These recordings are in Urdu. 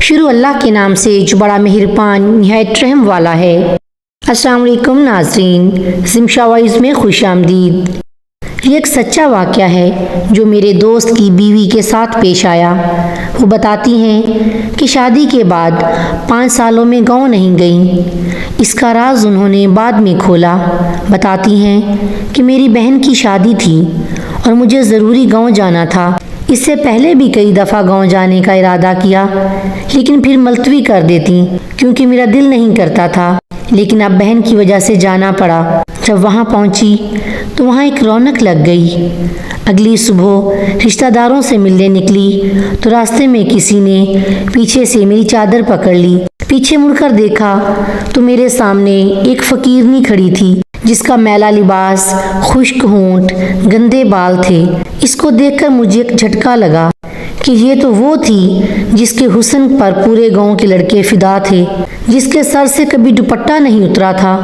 شروع اللہ کے نام سے جو بڑا مہربان نہایت رحم والا ہے۔ السلام علیکم ناظرین، زمشا وائز میں خوش آمدید۔ یہ ایک سچا واقعہ ہے جو میرے دوست کی بیوی کے ساتھ پیش آیا۔ وہ بتاتی ہیں کہ شادی کے بعد 5 سالوں میں گاؤں نہیں گئیں۔ اس کا راز انہوں نے بعد میں کھولا۔ بتاتی ہیں کہ میری بہن کی شادی تھی اور مجھے ضروری گاؤں جانا تھا۔ اس سے پہلے بھی کئی دفعہ گاؤں جانے کا ارادہ کیا، لیکن پھر ملتوی کر دیتی کیونکہ میرا دل نہیں کرتا تھا، لیکن اب بہن کی وجہ سے جانا پڑا۔ جب وہاں پہنچی تو وہاں ایک رونق لگ گئی۔ اگلی صبح رشتہ داروں سے ملنے نکلی تو راستے میں کسی نے پیچھے سے میری چادر پکڑ لی۔ پیچھے مڑ کر دیکھا تو میرے سامنے ایک فقیرنی کھڑی تھی جس کا میلا لباس، خشک ہونٹ، گندے بال تھے۔ اس کو دیکھ کر مجھے ایک جھٹکا لگا کہ یہ تو وہ تھی جس کے حسن پر پورے گاؤں کے لڑکے فدا تھے، جس کے سر سے کبھی دوپٹہ نہیں اترا تھا،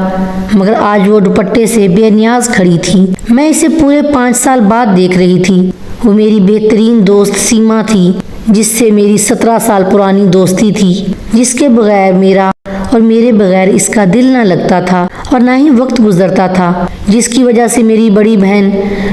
مگر آج وہ دوپٹے سے بے نیاز کھڑی تھی۔ میں اسے پورے 5 سال بعد دیکھ رہی تھی۔ وہ میری بہترین دوست سیما تھی، جس سے میری 17 سال پرانی دوستی تھی، جس کے بغیر میرا اور میرے بغیر اس کا دل نہ لگتا تھا اور نہ ہی وقت گزرتا تھا، جس کی وجہ سے میری بڑی بہن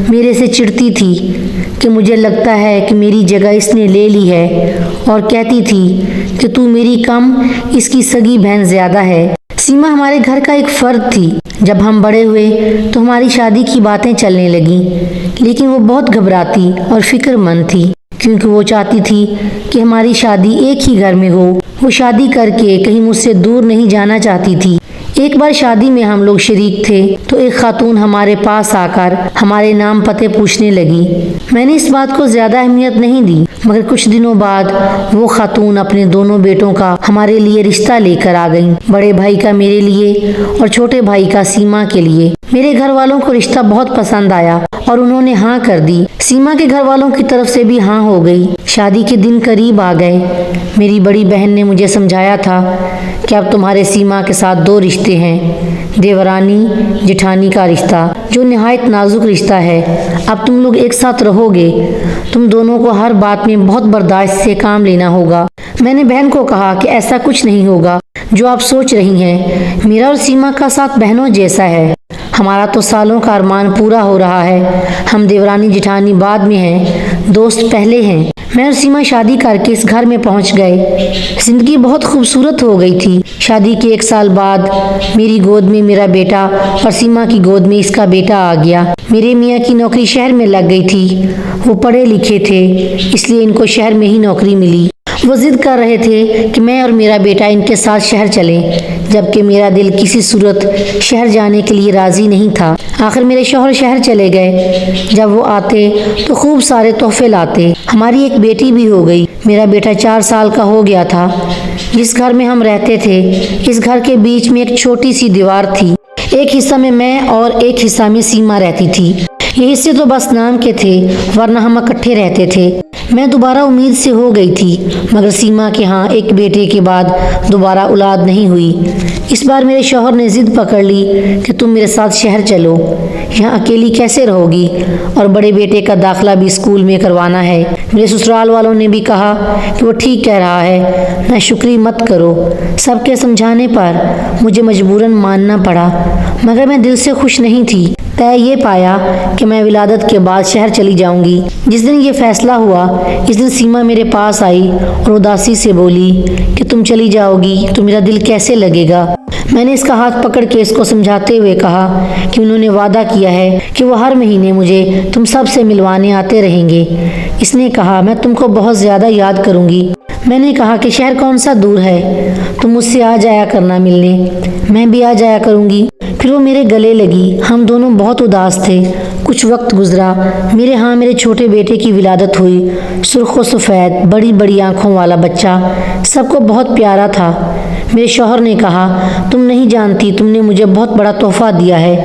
میرے سے چڑھتی تھی کہ مجھے لگتا ہے کہ میری جگہ اس نے لے لی ہے، اور کہتی تھی کہ تو میری کم اس کی سگی بہن زیادہ ہے۔ سیما ہمارے گھر کا ایک فرد تھی۔ جب ہم بڑے ہوئے تو ہماری شادی کی باتیں چلنے لگیں، لیکن وہ بہت گھبراتی اور فکر مند تھی کیونکہ وہ چاہتی تھی کہ ہماری شادی ایک ہی گھر میں ہو۔ وہ شادی کر کے کہیں مجھ سے دور نہیں جانا چاہتی تھی۔ ایک بار شادی میں ہم لوگ شریک تھے تو ایک خاتون ہمارے پاس آ کر ہمارے نام پتے پوچھنے لگی۔ میں نے اس بات کو زیادہ اہمیت نہیں دی، مگر کچھ دنوں بعد وہ خاتون اپنے دونوں بیٹوں کا ہمارے لیے رشتہ لے کر آ گئیں، بڑے بھائی کا میرے لیے اور چھوٹے بھائی کا سیما کے لیے۔ میرے گھر والوں کو رشتہ بہت پسند آیا اور انہوں نے ہاں کر دی۔ سیما کے گھر والوں کی طرف سے بھی ہاں ہو گئی۔ شادی کے دن قریب آ گئے۔ میری بڑی بہن نے مجھے سمجھایا تھا کہ اب تمہارے سیما کے ساتھ 2 رشتے ہیں، دیورانی جٹھانی کا رشتہ جو نہایت نازک رشتہ ہے۔ اب تم لوگ ایک ساتھ رہو گے، تم دونوں کو ہر بات میں بہت برداشت سے کام لینا ہوگا۔ میں نے بہن کو کہا کہ ایسا کچھ نہیں ہوگا جو آپ سوچ رہی ہیں، میرا اور سیما کا ساتھ بہنوں جیسا ہے۔ ہمارا تو سالوں کا ارمان پورا ہو رہا ہے۔ ہم دیورانی جٹھانی بعد میں ہیں، دوست پہلے ہیں۔ میں اور سیما شادی کر کے اس گھر میں پہنچ گئے۔ زندگی بہت خوبصورت ہو گئی تھی۔ شادی کے 1 سال بعد میری گود میں میرا بیٹا اور سیما کی گود میں اس کا بیٹا آ گیا۔ میرے میاں کی نوکری شہر میں لگ گئی تھی۔ وہ پڑھے لکھے تھے، اس لیے ان کو شہر میں ہی نوکری ملی۔ وہ ضد کر رہے تھے کہ میں اور میرا بیٹا ان کے ساتھ شہر چلیں، جبکہ میرا دل کسی صورت شہر جانے کے لیے راضی نہیں تھا۔ آخر میرے شوہر شہر چلے گئے۔ جب وہ آتے تو خوب سارے تحفے لاتے۔ ہماری ایک بیٹی بھی ہو گئی۔ میرا بیٹا 4 سال کا ہو گیا تھا۔ جس گھر میں ہم رہتے تھے، اس گھر کے بیچ میں ایک چھوٹی سی دیوار تھی۔ ایک حصہ میں اور ایک حصہ میں سیما رہتی تھی۔ یہ حصے تو بس نام کے تھے، ورنہ ہم اکٹھے رہتے تھے۔ میں دوبارہ امید سے ہو گئی تھی، مگر سیما کے ہاں ایک بیٹے کے بعد دوبارہ اولاد نہیں ہوئی۔ اس بار میرے شوہر نے ضد پکڑ لی کہ تم میرے ساتھ شہر چلو، یہاں اکیلی کیسے رہو گی، اور بڑے بیٹے کا داخلہ بھی اسکول میں کروانا ہے۔ میرے سسرال والوں نے بھی کہا کہ وہ ٹھیک کہہ رہا ہے، ناشکری مت کرو۔ سب کے سمجھانے پر مجھے مجبوراً ماننا پڑا، مگر میں دل سے خوش نہیں تھی۔ طے یہ پایا کہ میں ولادت کے بعد شہر چلی جاؤں گی۔ جس دن یہ فیصلہ ہوا، اس دن سیما میرے پاس آئی اور اداسی سے بولی کہ تم چلی جاؤ گی تو میرا دل کیسے لگے گا۔ میں نے اس کا ہاتھ پکڑ کے اس کو سمجھاتے ہوئے کہا کہ انہوں نے وعدہ کیا ہے کہ وہ ہر مہینے مجھے تم سب سے ملوانے آتے رہیں گے۔ اس نے کہا میں تم کو بہت زیادہ یاد کروں گی۔ میں نے کہا کہ شہر کون سا دور ہے، تم مجھ سے آ جایا کرنا ملنے، میں بھی آ جایا کروں گی۔ پھر وہ میرے گلے لگی۔ ہم دونوں بہت اداس تھے۔ کچھ وقت گزرا۔ میرے ہاں میرے چھوٹے بیٹے کی ولادت ہوئی۔ سرخ و سفید بڑی بڑی آنکھوں والا بچہ سب کو بہت پیارا تھا۔ میرے شوہر نے کہا تم نہیں جانتی تم نے مجھے بہت بڑا تحفہ دیا ہے۔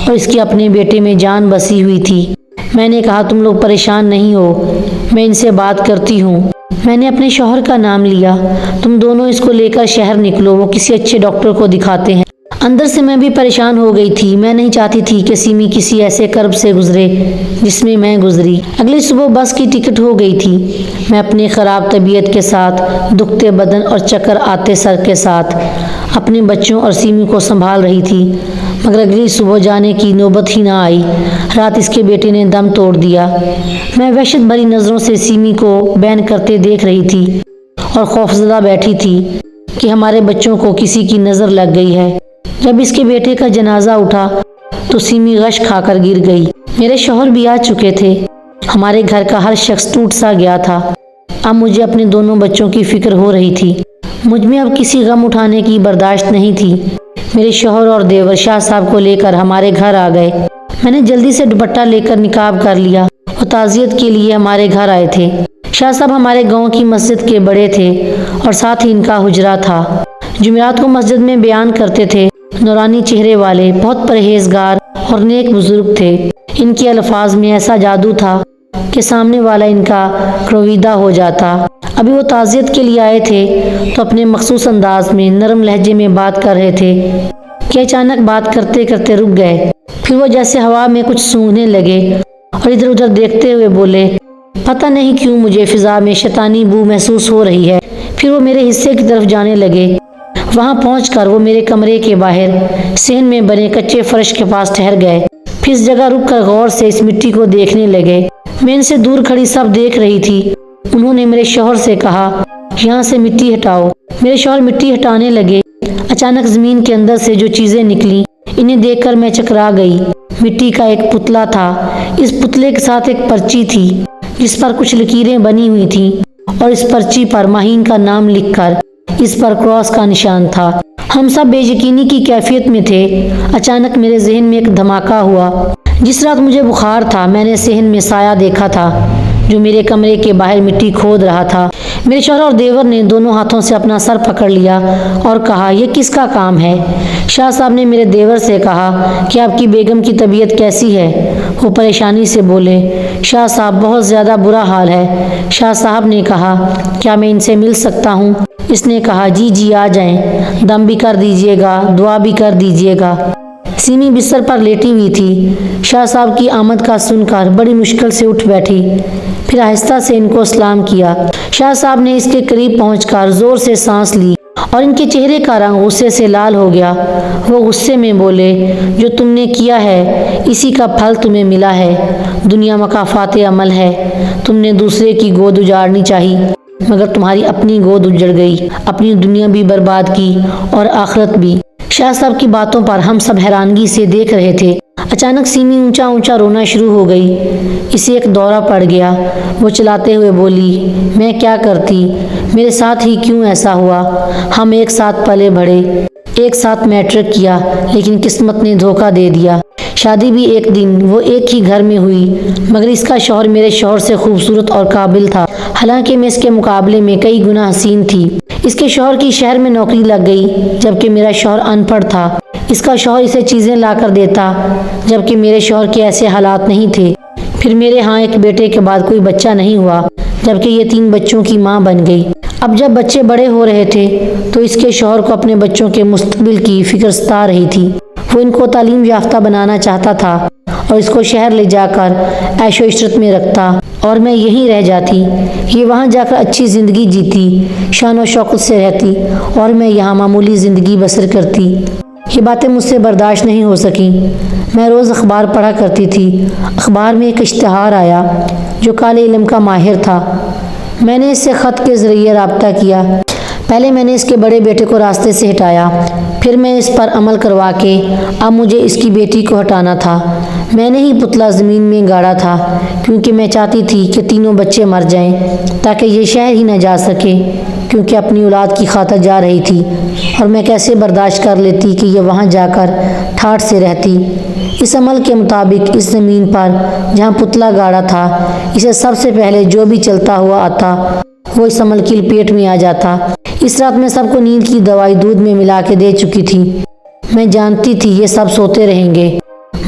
اور اس کے اپنے بیٹے میں جان بسی ہوئی تھی۔ میں نے کہا تم لوگ پریشان نہیں ہو، میں ان سے بات کرتی ہوں۔ میں نے اپنے شوہر کا نام لیا، تم دونوں اس کو لے کر شہر نکلو، وہ کسی اچھے ڈاکٹر کو دکھاتے ہیں۔ اندر سے میں بھی پریشان ہو گئی تھی، میں نہیں چاہتی تھی کہ سیمی کسی ایسے کرب سے گزرے جس میں میں گزری۔ اگلی صبح بس کی ٹکٹ ہو گئی تھی۔ میں اپنی خراب طبیعت کے ساتھ، دکھتے بدن اور چکر آتے سر کے ساتھ اپنے بچوں اور سیمی کو سنبھال رہی تھی، مگر اگلی صبح جانے کی نوبت ہی نہ آئی۔ رات اس کے بیٹے نے دم توڑ دیا۔ میں وحشت بھری نظروں سے سیمی کو بین کرتے دیکھ رہی تھی اور خوفزدہ بیٹھی تھی کہ ہمارے بچوں کو کسی کی نظر لگ گئی ہے۔ جب اس کے بیٹے کا جنازہ اٹھا تو سیمی غش کھا کر گر گئی۔ میرے شوہر بھی آ چکے تھے۔ ہمارے گھر کا ہر شخص ٹوٹ سا گیا تھا۔ اب مجھے اپنے دونوں بچوں کی فکر ہو رہی تھی۔ مجھ میں اب کسی غم اٹھانے کی برداشت نہیں تھی۔ میرے شوہر اور دیور شاہ صاحب کو لے کر ہمارے گھر آ گئے۔ میں نے جلدی سے دوپٹہ لے کر نقاب کر لیا۔ وہ تعزیت کے لیے ہمارے گھر آئے تھے۔ شاہ صاحب ہمارے گاؤں کی مسجد کے بڑے تھے اور ساتھ ہی ان کا حجرہ تھا۔ جمعرات کو مسجد میں بیان کرتے تھے۔ نورانی چہرے والے، بہت پرہیزگار اور نیک بزرگ تھے۔ ان کے الفاظ میں ایسا جادو تھا کہ سامنے والا ان کا رویدہ ہو جاتا۔ ابھی وہ تعزیت کے لیے آئے تھے تو اپنے مخصوص انداز میں نرم لہجے میں بات کر رہے تھے کہ اچانک بات کرتے کرتے رک گئے۔ پھر وہ جیسے ہوا میں کچھ سونگھنے لگے اور ادھر ادھر دیکھتے ہوئے بولے، پتہ نہیں کیوں مجھے فضا میں شیطانی بو محسوس ہو رہی ہے۔ پھر وہ میرے حصے کی طرف جانے لگے۔ وہاں پہنچ کر وہ میرے کمرے کے باہر صحن میں بنے کچے فرش کے پاس ٹھہر گئے۔ پھر اس جگہ رک کر غور سے اس مٹی کو دیکھنے لگے۔ میں ان سے دور کھڑی سب دیکھ رہی تھی۔ انہوں نے میرے شوہر سے کہا، یہاں سے مٹی ہٹاؤ۔ میرے شوہر مٹی ہٹانے لگے۔ اچانک زمین کے اندر سے جو چیزیں نکلیں انہیں دیکھ کر میں چکرا گئی۔ مٹی کا ایک پتلا تھا۔ اس پتلے کے ساتھ ایک پرچی تھی جس پر کچھ لکیریں بنی ہوئی تھیں اور اس پرچی پر ماہین کا نام لکھ کر اس پر کراس کا نشان تھا۔ ہم سب بے یقینی کی کیفیت میں تھے۔ اچانک میرے ذہن میں ایک دھماکہ ہوا۔ جس رات مجھے بخار تھا، میں نے صحن میں سایہ دیکھا تھا جو میرے کمرے کے باہر مٹی کھود رہا تھا۔ میرے شوہر اور دیور نے دونوں ہاتھوں سے اپنا سر پکڑ لیا اور کہا، یہ کس کا کام ہے؟ شاہ صاحب نے میرے دیور سے کہا کہ آپ کی بیگم کی طبیعت کیسی ہے؟ وہ پریشانی سے بولے، شاہ صاحب بہت زیادہ برا حال ہے۔ شاہ صاحب نے کہا، کیا میں ان سے مل سکتا ہوں؟ اس نے کہا، جی جی آ جائیں، دم بھی کر دیجیے گا، دعا بھی کر دیجیے گا۔ سیمی بستر پر لیٹی ہوئی تھی۔ شاہ صاحب کی آمد کا سن کر بڑی مشکل سے اٹھ بیٹھی، پھر آہستہ سے ان کو سلام کیا۔ شاہ صاحب نے اس کے قریب پہنچ کر زور سے سانس لی اور ان کے چہرے کا رنگ غصے سے لال ہو گیا۔ وہ غصے میں بولے، جو تم نے کیا ہے اسی کا پھل تمہیں ملا ہے۔ دنیا مکافات عمل ہے۔ تم نے دوسرے کی گود اجاڑنی چاہی مگر تمہاری اپنی گود اجڑ گئی، اپنی دنیا بھی برباد کی اور آخرت بھی۔ شاہ صاحب کی باتوں پر ہم سب حیرانگی سے دیکھ رہے تھے۔ اچانک سیمی اونچا اونچا رونا شروع ہو گئی۔ اسے ایک دورہ پڑ گیا۔ وہ چلاتے ہوئے بولی، میں کیا کرتی؟ میرے ساتھ ہی کیوں ایسا ہوا؟ ہم ایک ساتھ پلے بڑھے، ایک ساتھ میٹرک کیا، لیکن قسمت نے دھوکہ دے دیا۔ شادی بھی ایک دن وہ ایک ہی گھر میں ہوئی، مگر اس کا شوہر میرے شوہر سے خوبصورت اور قابل تھا، حالانکہ میں اس کے مقابلے میں کئی گنا حسین تھی۔ اس کے شوہر کی شہر میں نوکری لگ گئی جبکہ میرا شوہر ان پڑھ تھا۔ اس کا شوہر اسے چیزیں لا کر دیتا جبکہ میرے شوہر کے ایسے حالات نہیں تھے۔ پھر میرے ہاں ایک بیٹے کے بعد کوئی بچہ نہیں ہوا جبکہ یہ 3 بچوں کی ماں بن گئی۔ اب جب بچے بڑے ہو رہے تھے تو اس کے شوہر کو اپنے بچوں کے مستقبل کی فکر ستا رہی تھی۔ وہ ان کو تعلیم یافتہ بنانا چاہتا تھا اور اس کو شہر لے جا کر عیش و عشرت میں رکھتا اور میں یہیں رہ جاتی۔ یہ وہاں جا کر اچھی زندگی جیتی، شان و شوکت سے رہتی اور میں یہاں معمولی زندگی بسر کرتی۔ یہ باتیں مجھ سے برداشت نہیں ہو سکیں۔ میں روز اخبار پڑھا کرتی تھی۔ اخبار میں ایک اشتہار آیا جو کالے علم کا ماہر تھا۔ میں نے اس سے خط کے ذریعے رابطہ کیا۔ پہلے میں نے اس کے بڑے بیٹے کو راستے سے ہٹایا، پھر میں اس پر عمل کروا کے اب مجھے اس کی بیٹی کو ہٹانا تھا۔ میں نے ہی پتلا زمین میں گاڑا تھا کیونکہ میں چاہتی تھی کہ 3 بچے مر جائیں تاکہ یہ شہر ہی نہ جا سکے، کیونکہ اپنی اولاد کی خاطر جا رہی تھی اور میں کیسے برداشت کر لیتی کہ یہ وہاں جا کر ٹھاٹھ سے رہتی۔ اس عمل کے مطابق اس زمین پر جہاں پتلا گاڑا تھا، اسے سب سے پہلے جو بھی چلتا ہوا آتا وہ اس عمل کی لپیٹ میں آ جاتا۔ اس رات میں سب کو نیند کی دوائی دودھ میں ملا کے دے چکی تھی۔ میں جانتی تھی یہ سب سوتے رہیں گے